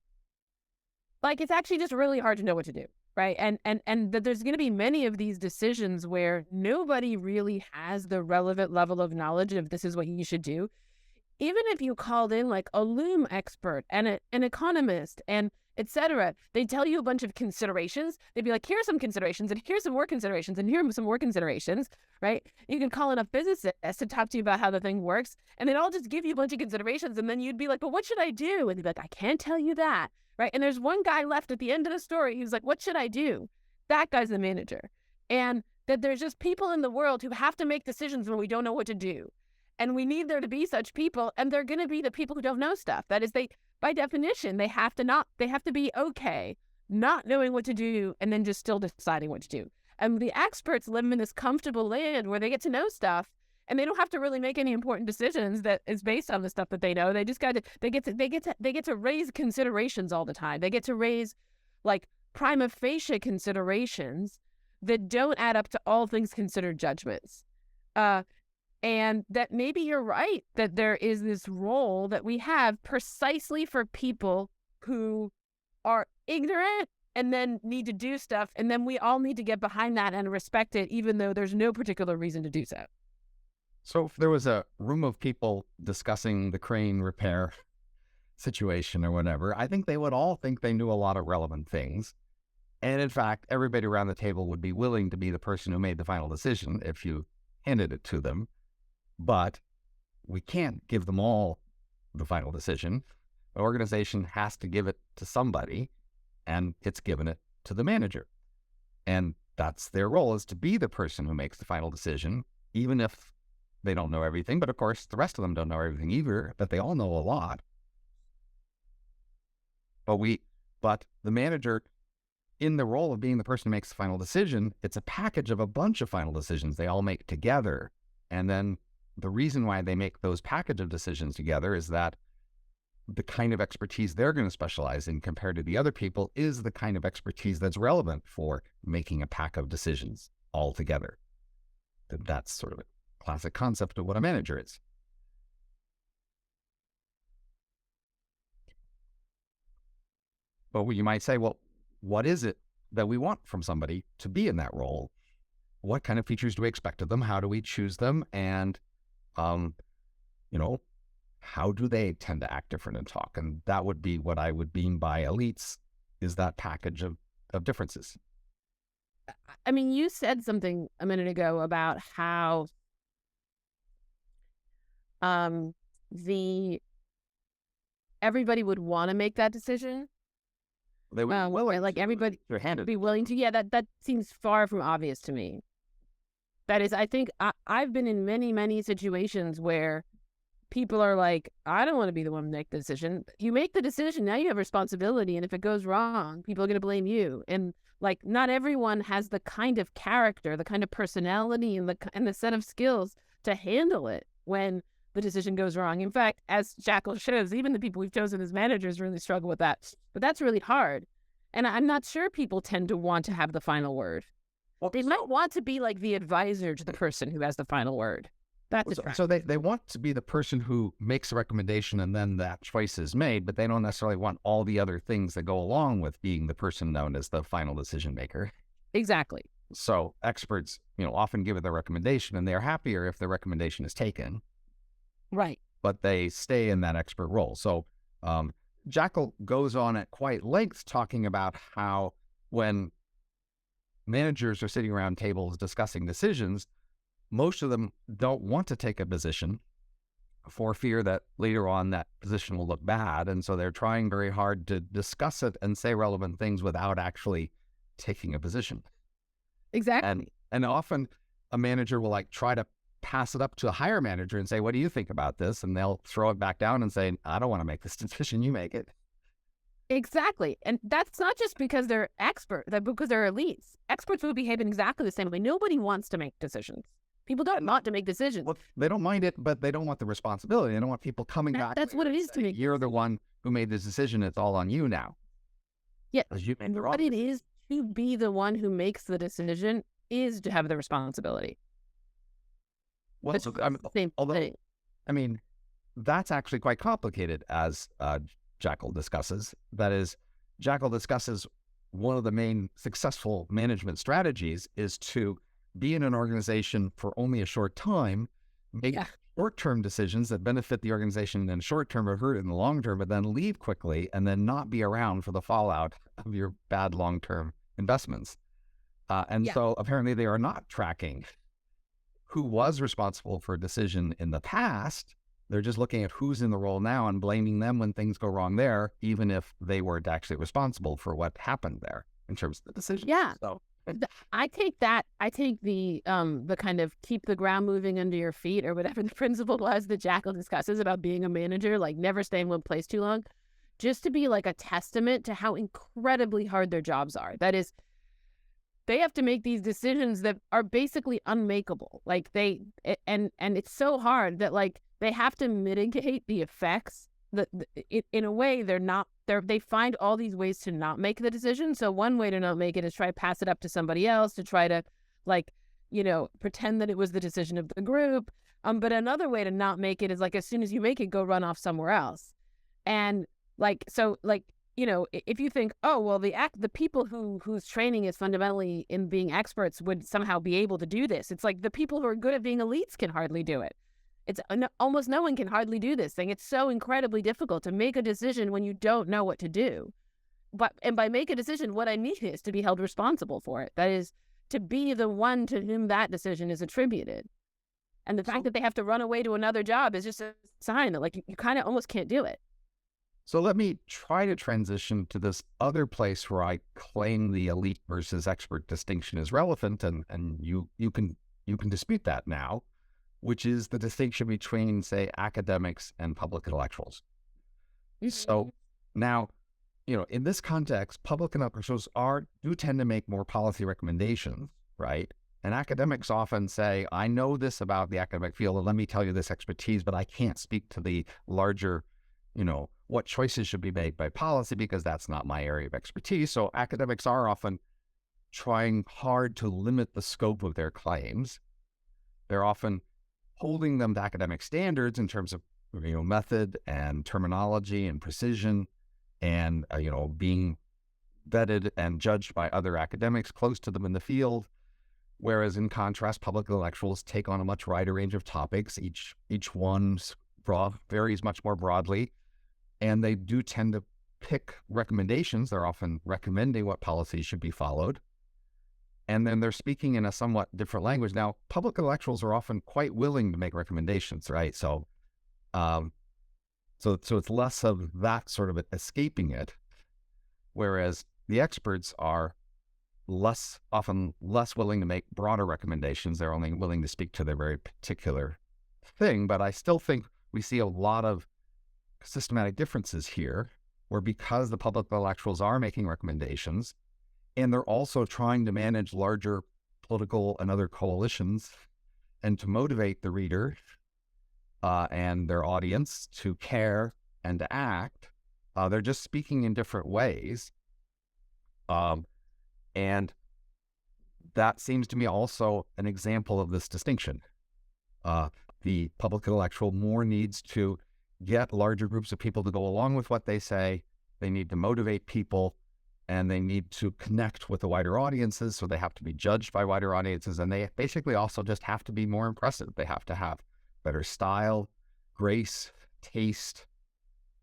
it's actually just really hard to know what to do, right? And that there's going to be many of these decisions where nobody really has the relevant level of knowledge of this is what you should do. Even if you called in a loom expert and an economist and etc., they tell you a bunch of considerations. They'd be like, here's some considerations, and here's some more considerations, and here are some more considerations, right? You can call in a physicist to talk to you about how the thing works, and they'd all just give you a bunch of considerations, and then you'd be like, but what should I do? And they'd be like, I can't tell you that, right? And there's one guy left at the end of the story who's like, what should I do? That guy's the manager. And that there's just people in the world who have to make decisions when we don't know what to do. And we need there to be such people, and they're going to be the people who don't know stuff. That is, by definition, they have to be okay not knowing what to do and then just still deciding what to do. And the experts live in this comfortable land where they get to know stuff, and they don't have to really make any important decisions that is based on the stuff that they know. They just they get to raise considerations all the time. They get to raise prima facie considerations that don't add up to all things considered judgments. And that maybe you're right, that there is this role that we have precisely for people who are ignorant and then need to do stuff. And then we all need to get behind that and respect it, even though there's no particular reason to do so. So if there was a room of people discussing the crane repair situation or whatever, I think they would all think they knew a lot of relevant things. And in fact, everybody around the table would be willing to be the person who made the final decision if you handed it to them. But we can't give them all the final decision. An organization has to give it to somebody, and it's given it to the manager. And that's their role, is to be the person who makes the final decision, even if they don't know everything. But of course, the rest of them don't know everything either, but they all know a lot. But the manager, in the role of being the person who makes the final decision, it's a package of a bunch of final decisions they all make together. And then the reason why they make those package of decisions together is that the kind of expertise they're going to specialize in compared to the other people is the kind of expertise that's relevant for making a pack of decisions all together. That's sort of a classic concept of what a manager is. But you might say, well, what is it that we want from somebody to be in that role? What kind of features do we expect of them? How do we choose them? And, how do they tend to act different and talk? And that would be what I would mean by elites, is that package of differences. I mean, you said something a minute ago about how everybody would want to make that decision. They would like everybody be willing to. Yeah, that seems far from obvious to me. That is, I think I've been in many, many situations where people are like, I don't want to be the one to make the decision. You make the decision, now you have responsibility. And if it goes wrong, people are going to blame you. And like, not everyone has the kind of character, the kind of personality, and the set of skills to handle it when the decision goes wrong. In fact, as Jackal shows, even the people we've chosen as managers really struggle with that. But that's really hard. And I'm not sure people tend to want to have the final word. Well, they might want to be like the advisor to the person who has the final word. So they want to be the person who makes a recommendation and then that choice is made, but they don't necessarily want all the other things that go along with being the person known as the final decision maker. Exactly. So experts, often give it the recommendation, and they're happier if the recommendation is taken. Right. But they stay in that expert role. So Jackal goes on at quite length talking about how when managers are sitting around tables discussing decisions, most of them don't want to take a position for fear that later on that position will look bad. And so they're trying very hard to discuss it and say relevant things without actually taking a position. Exactly. And often a manager will try to pass it up to a higher manager and say, what do you think about this? And they'll throw it back down and say, I don't want to make this decision, you make it. Exactly. And that's not just because they're because they're elites. Experts will behave in exactly the same way. Nobody wants to make decisions. People don't want to make decisions. Well, they don't mind it, but they don't want the responsibility. They don't want people coming back. That's what it is to me. You're the one who made this decision. It's all on you now. Yeah. What it is to be the one who makes the decision is to have the responsibility. Well, it's the same thing. I mean, that's actually quite complicated, as Jackal discusses. That is, Jackal discusses one of the main successful management strategies is to be in an organization for only a short time, make short-term decisions that benefit the organization in the short term or hurt in the long term, but then leave quickly and then not be around for the fallout of your bad long-term investments. So apparently they are not tracking who was responsible for a decision in the past. They're just looking at who's in the role now and blaming them when things go wrong there, even if they weren't actually responsible for what happened there in terms of the decision. Yeah. So I take the kind of keep the ground moving under your feet, or whatever the principle was that Jackal discusses about being a manager, like never stay in one place too long, just to be like a testament to how incredibly hard their jobs are. That is, they have to make these decisions that are basically unmakeable. And it's so hard that they have to mitigate the effects that in a way they find all these ways to not make the decision. So one way to not make it is try to pass it up to somebody else, to try to pretend that it was the decision of the group. But another way to not make it is as soon as you make it, go run off somewhere else. And if you think, oh, well, the people whose training is fundamentally in being experts would somehow be able to do this. It's like the people who are good at being elites can hardly do it. Almost no one can hardly do this thing. It's so incredibly difficult to make a decision when you don't know what to do. And by make a decision, what I mean is to be held responsible for it. That is, to be the one to whom that decision is attributed. And the fact that they have to run away to another job is just a sign that, like, you kind of almost can't do it. So let me try to transition to this other place where I claim the elite versus expert distinction is relevant, and you can dispute that now, which is the distinction between, say, academics and public intellectuals. Mm-hmm. So now, in this context, public intellectuals do tend to make more policy recommendations, right? And academics often say, I know this about the academic field, and let me tell you this expertise, but I can't speak to the larger, what choices should be made by policy because that's not my area of expertise. So academics are often trying hard to limit the scope of their claims. They're often holding them to academic standards in terms of, method and terminology and precision and, being vetted and judged by other academics close to them in the field. Whereas in contrast, public intellectuals take on a much wider range of topics. Each one's varies much more broadly. And they do tend to pick recommendations. They're often recommending what policies should be followed. And then they're speaking in a somewhat different language. Now, public intellectuals are often quite willing to make recommendations, right? So it's less of that sort of escaping it. Whereas the experts are often less willing to make broader recommendations. They're only willing to speak to their very particular thing. But I still think we see a lot of systematic differences here, where because the public intellectuals are making recommendations, and they're also trying to manage larger political and other coalitions and to motivate the reader and their audience to care and to act, they're just speaking in different ways. And that seems to me also an example of this distinction. The public intellectual more needs to get larger groups of people to go along with what they say. They need to motivate people, and they need to connect with the wider audiences, so they have to be judged by wider audiences, and they basically also just have to be more impressive. They have to have better style, grace, taste,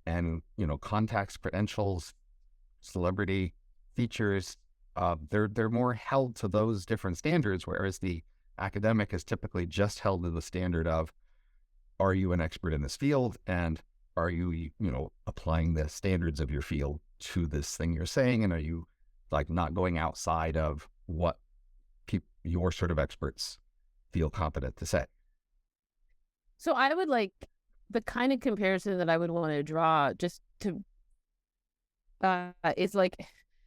and, contacts, credentials, celebrity features. They're more held to those different standards, whereas the academic is typically just held to the standard of, are you an expert in this field, and are you, applying the standards of your field to this thing you're saying, and are you not going outside of what your sort of experts feel competent to say? So I would the kind of comparison that I would want to draw just to is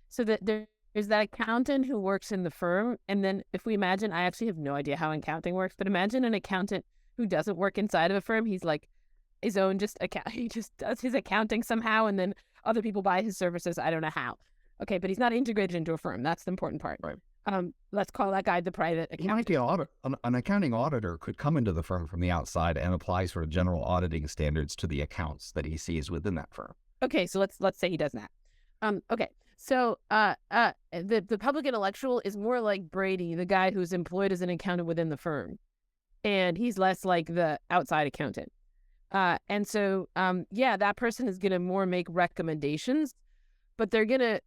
so that there's that accountant who works in the firm, and then if we imagine, I actually have no idea how accounting works, but imagine an accountant who doesn't work inside of a firm. He's his own he just does his accounting somehow, and then other people buy his services. I don't know how. Okay, but he's not integrated into a firm. That's the important part. Right. Let's call that guy the private accountant. An accounting auditor could come into the firm from the outside and apply sort of general auditing standards to the accounts that he sees within that firm. Okay, so let's say he does that. Okay, so the public intellectual is more like Brady, the guy who's employed as an accountant within the firm, and he's less like the outside accountant. And so that person is going to more make recommendations, but they're going to,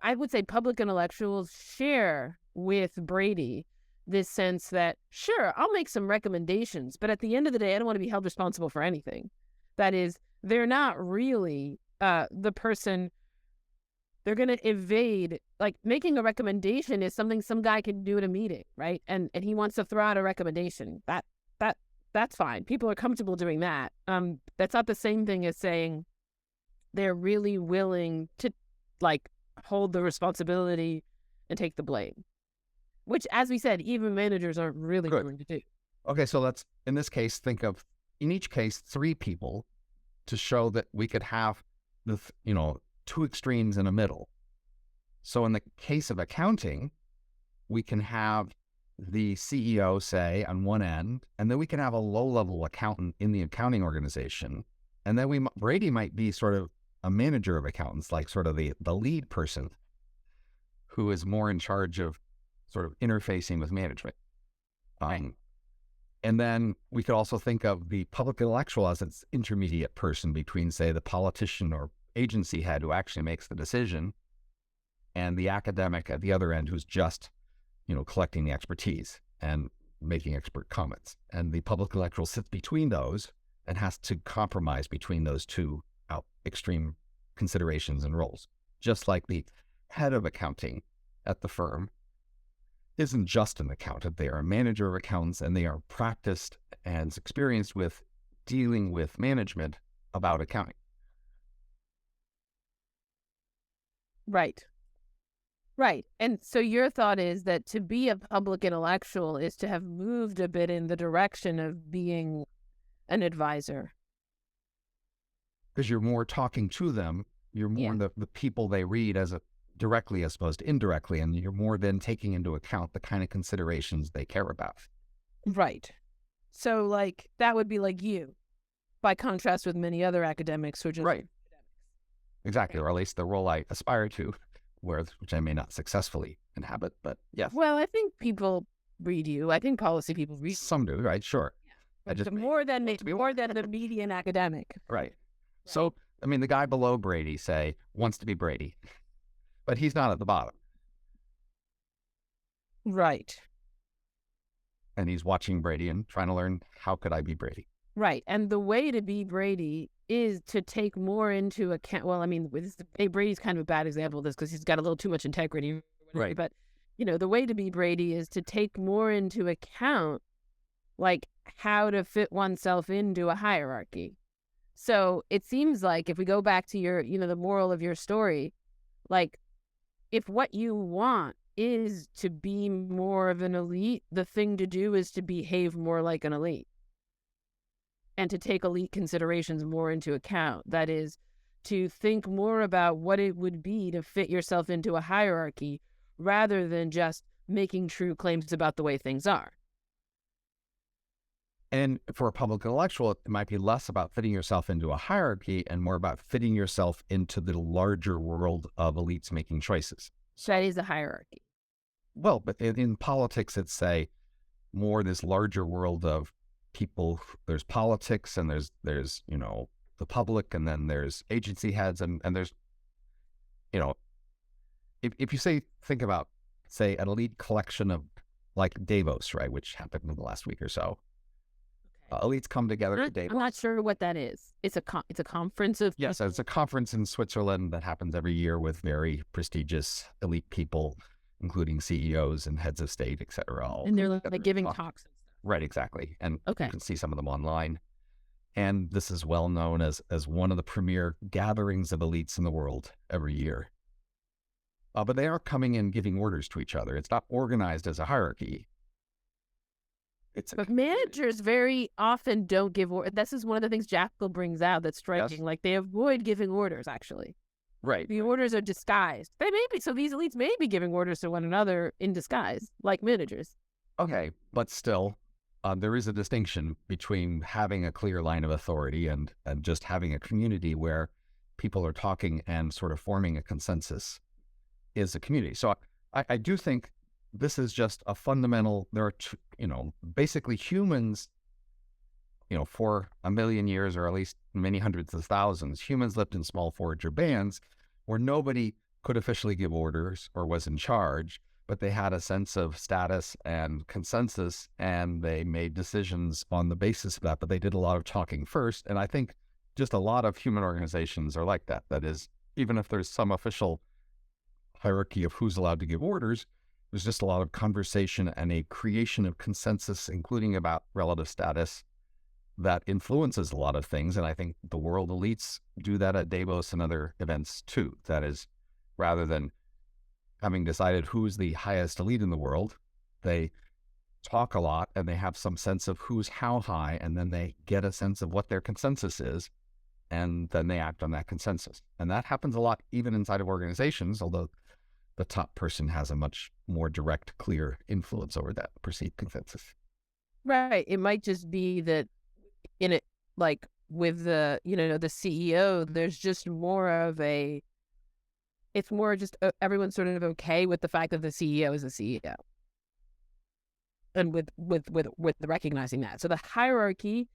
I would say, public intellectuals share with Brady this sense that, sure, I'll make some recommendations, but at the end of the day, I don't want to be held responsible for anything. That is, they're not really the person. They're going to evade, making a recommendation is something some guy can do at a meeting, right? And he wants to throw out a recommendation. That's fine. People are comfortable doing that. That's not the same thing as saying they're really willing to hold the responsibility and take the blame, which, as we said, even managers aren't really willing to do. Okay, so let's, in this case, think of, in each case, 3 people to show that we could have the, 2 extremes in a middle. So in the case of accounting, we can have the CEO, say, on one end, and then we can have a low-level accountant in the accounting organization. And then Brady might be sort of a manager of accountants, like sort of the lead person who is more in charge of sort of interfacing with management. Right. And then we could also think of the public intellectual as its intermediate person between, say, the politician or agency head who actually makes the decision and the academic at the other end who's just, collecting the expertise and making expert comments. And the public intellectual sits between those and has to compromise between those two extreme considerations and roles. Just like the head of accounting at the firm isn't just an accountant. They are a manager of accountants, and they are practiced and experienced with dealing with management about accounting. Right. Right. And so your thought is that to be a public intellectual is to have moved a bit in the direction of being an advisor. Because you're more talking to them. You're more the people they read directly as opposed to indirectly, and you're more then taking into account the kind of considerations they care about. Right. So like that would be like you, by contrast with many other academics who are just right. Exactly, or at least the role I aspire to, which I may not successfully inhabit, but yes. Well, I think people read you. I think policy people read you. Some do, right? Sure. Yeah. But more than the median academic. Right. So, I mean, the guy below Brady, say, wants to be Brady, but he's not at the bottom. Right. And he's watching Brady and trying to learn, how could I be Brady? Right. And the way to be Brady is to take more into account. Well, I mean, Brady's kind of a bad example of this because he's got a little too much integrity. Right. But, the way to be Brady is to take more into account, like, how to fit oneself into a hierarchy. So it seems like if we go back to your, the moral of your story, like, if what you want is to be more of an elite, the thing to do is to behave more like an elite and to take elite considerations more into account. That is, to think more about what it would be to fit yourself into a hierarchy rather than just making true claims about the way things are. And for a public intellectual, it might be less about fitting yourself into a hierarchy and more about fitting yourself into the larger world of elites making choices. So that is a hierarchy. Well, but in politics, it's, say, more this larger world of people. There's politics, and there's the public, and then there's agency heads, and there's, if you think about, say, an elite collection of, like, Davos, right, which happened in the last week or so. Elites come together at Davos. I'm not sure what that is. It's a conference of... Yes, it's a conference in Switzerland that happens every year with very prestigious elite people, including CEOs and heads of state, et cetera. And they're like giving talks and stuff. Right, exactly. And you can see some of them online. And this is well known as one of the premier gatherings of elites in the world every year. But they are coming in giving orders to each other. It's not organized as a hierarchy. But managers very often don't give orders. This is one of the things Jackal brings out that's striking. Yes. Like, they avoid giving orders, actually. Right. The orders are disguised. They may be, so these elites may be giving orders to one another in disguise, like managers. Okay, but still, there is a distinction between having a clear line of authority and just having a community where people are talking and sort of forming a consensus is a community. So I do think this is just a fundamental, there are, basically humans, for a million years, or at least many hundreds of thousands, humans lived in small forager bands where nobody could officially give orders or was in charge, but they had a sense of status and consensus, and they made decisions on the basis of that, but they did a lot of talking first. And I think just a lot of human organizations are like that. That is, even if there's some official hierarchy of who's allowed to give orders, there's just a lot of conversation and a creation of consensus, including about relative status, that influences a lot of things. And I think the world elites do that at Davos and other events too. That is, rather than having decided who's the highest elite in the world, they talk a lot and they have some sense of who's how high, and then they get a sense of what their consensus is, and then they act on that consensus. And that happens a lot even inside of organizations, although the top person has a much more direct, clear influence over that perceived consensus. Right. It might just be that with the, the CEO, there's just more of it's more just everyone's sort of okay with the fact that the CEO is a CEO, and with recognizing that. So the hierarchy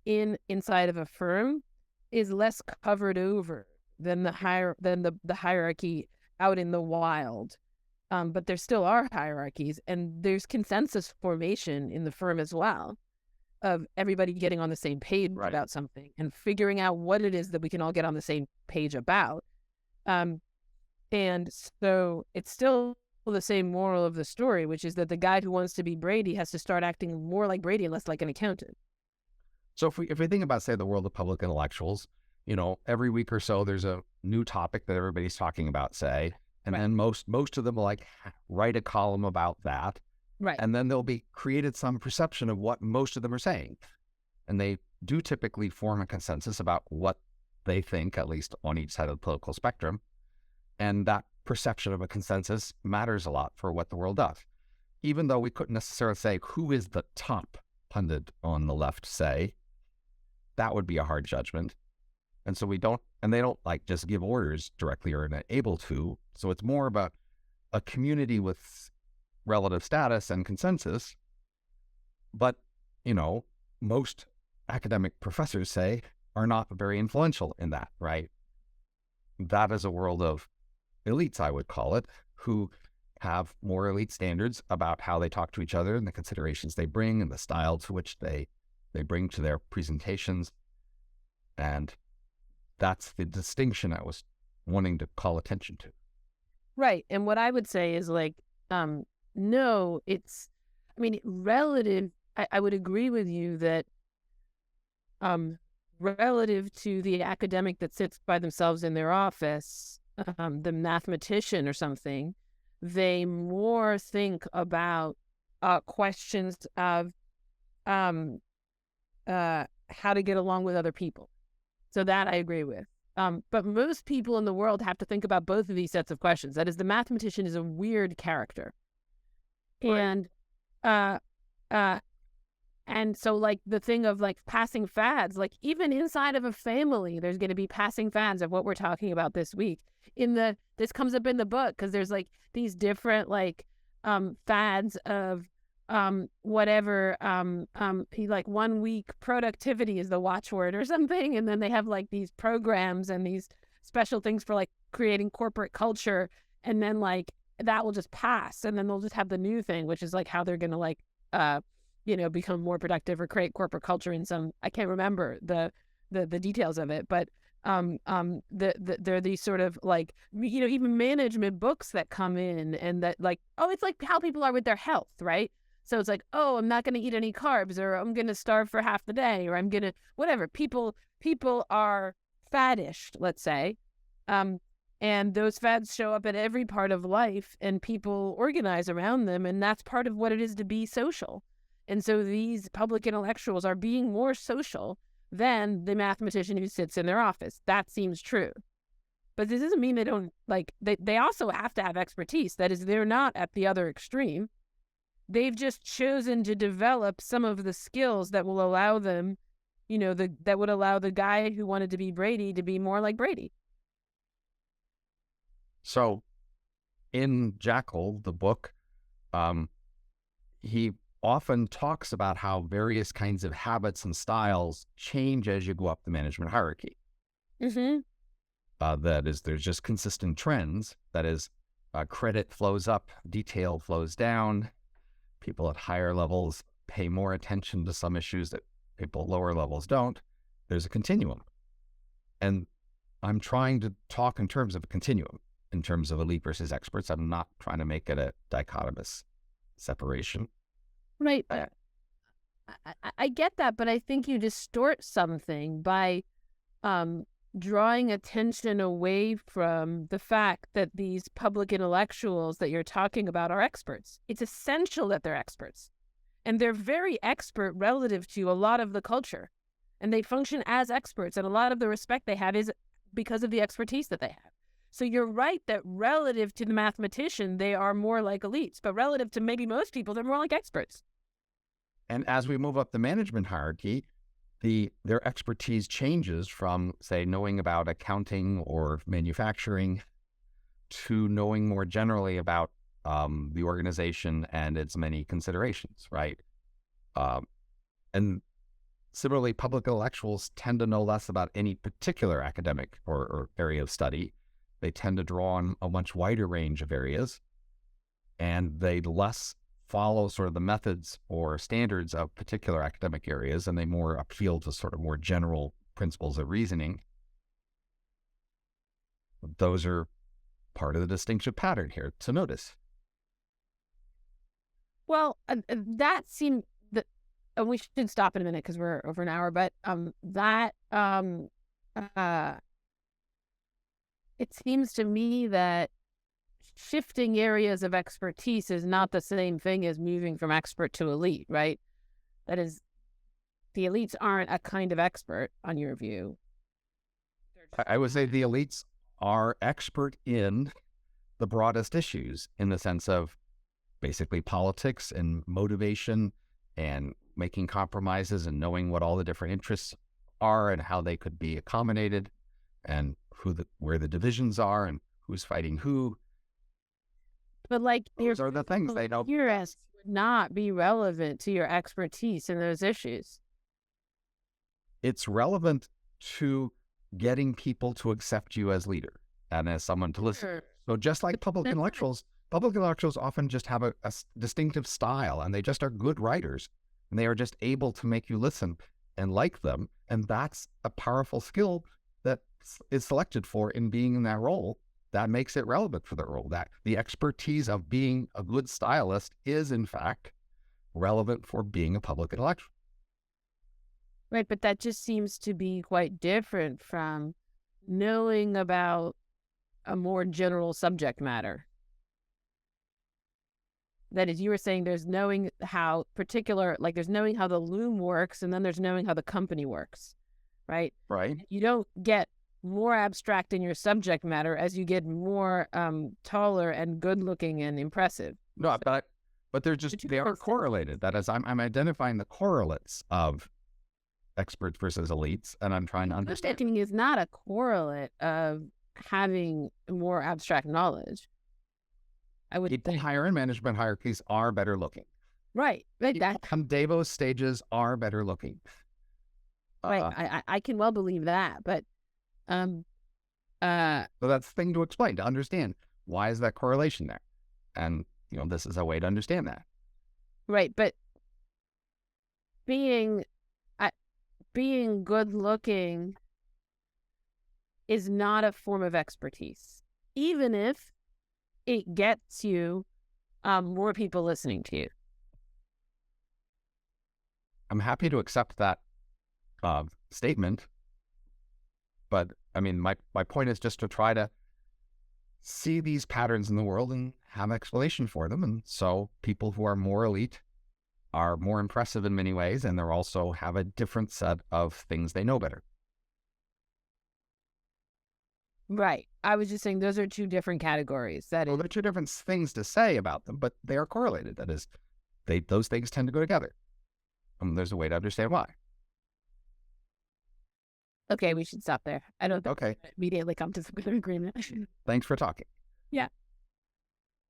inside of a firm is less covered over than the hierarchy out in the wild. But there still are hierarchies, and there's consensus formation in the firm as well, of everybody getting on the same page about something and figuring out what it is that we can all get on the same page about. And so it's still the same moral of the story, which is that the guy who wants to be Brady has to start acting more like Brady and less like an accountant. So if we think about, say, the world of public intellectuals, every week or so there's a new topic that everybody's talking about, say, and then most of them will like write a column about that. Right. And then there'll be created some perception of what most of them are saying. And they do typically form a consensus about what they think, at least on each side of the political spectrum. And that perception of a consensus matters a lot for what the world does. Even though we couldn't necessarily say who is the top pundit on the left, say, that would be a hard judgment. And so they don't like just give orders directly or are able to. So it's more about a community with relative status and consensus. But, most academic professors, say, are not very influential in that, right? That is a world of elites, I would call it, who have more elite standards about how they talk to each other and the considerations they bring and the style to which they bring to their presentations. And that's the distinction I was wanting to call attention to. Right. And what I would say is no, relative, I would agree with you that relative to the academic that sits by themselves in their office, the mathematician or something, they more think about questions of how to get along with other people. So that I agree with. But most people in the world have to think about both of these sets of questions. That is, the mathematician is a weird character. Right. And so the thing of passing fads, even inside of a family, there's going to be passing fads of what we're talking about this week. This comes up in the book because there's these different fads of whatever, 1 week productivity is the watchword or something. And then they have these programs and these special things for creating corporate culture. And then that will just pass. And then they'll just have the new thing, which is how they're going to become more productive or create corporate culture in some, I can't remember the details of it, but there are these sort of even management books that come in and that it's how people are with their health, right? So it's I'm not going to eat any carbs, or I'm going to starve for half the day, or I'm going to whatever. People are faddish, let's say. And those fads show up at every part of life, and people organize around them, and that's part of what it is to be social. And so these public intellectuals are being more social than the mathematician who sits in their office. That seems true. But this doesn't mean they don't, they also have to have expertise. That is, they're not at the other extreme. They've just chosen to develop some of the skills that will allow them, that would allow the guy who wanted to be Brady to be more like Brady. So in Jackal, the book, he often talks about how various kinds of habits and styles change as you go up the management hierarchy. Mm-hmm. That is, there's just consistent trends. That is, credit flows up, detail flows down. People at higher levels pay more attention to some issues that people at lower levels don't. There's a continuum. And I'm trying to talk in terms of a continuum, in terms of elite versus experts. I'm not trying to make it a dichotomous separation. Right. I get that, but I think you distort something by drawing attention away from the fact that these public intellectuals that you're talking about are experts. It's essential that they're experts. And they're very expert relative to a lot of the culture. And they function as experts. And a lot of the respect they have is because of the expertise that they have. So you're right that relative to the mathematician, they are more like elites. But relative to maybe most people, they're more like experts. And as we move up the management hierarchy, their expertise changes from, say, knowing about accounting or manufacturing to knowing more generally about the organization and its many considerations, right? And similarly, public intellectuals tend to know less about any particular academic or area of study. They tend to draw on a much wider range of areas, and they less follow sort of the methods or standards of particular academic areas, and they more appeal to sort of more general principles of reasoning. Those are part of the distinctive pattern here to notice. Well, that seemed that we should stop in a minute because we're over an hour. But it seems to me that shifting areas of expertise is not the same thing as moving from expert to elite, right? That is, the elites aren't a kind of expert, on your view. I would say the elites are expert in the broadest issues, in the sense of basically politics and motivation and making compromises and knowing what all the different interests are and how they could be accommodated and where the divisions are and who's fighting who. But like, those are the things they know. Theorists would not be relevant to your expertise in those issues. It's relevant to getting people to accept you as leader and as someone to listen. Sure. So just like public intellectuals often just have a distinctive style, and they just are good writers, and they are just able to make you listen and like them. And that's a powerful skill that is selected for in being in that role. That makes it relevant for the role. That the expertise of being a good stylist is, in fact, relevant for being a public intellectual. Right, but that just seems to be quite different from knowing about a more general subject matter. That is, you were saying there's knowing how there's knowing how the loom works, and then there's knowing how the company works, right? Right. You don't get more abstract in your subject matter as you get more taller and good looking and impressive. No, but they are correlated. That is, I'm identifying the correlates of experts versus elites, and I'm trying to understand. Understanding is not a correlate of having more abstract knowledge. I would People think. higher in management hierarchies are better looking. Right. That On Davos stages are better looking. right. I can well believe that, but so that's the thing to explain, to understand why is that correlation there, and this is a way to understand that. Right, but being good looking is not a form of expertise, even if it gets you more people listening to you. I'm happy to accept that statement, but I mean, my point is just to try to see these patterns in the world and have explanation for them. And so people who are more elite are more impressive in many ways, and they also have a different set of things they know better. Right. I was just saying those are two different categories. They're two different things to say about them, but they are correlated. That is, those things tend to go together. There's a way to understand why. Okay, we should stop there. I don't think Okay. immediately come to some agreement. Thanks for talking. Yeah.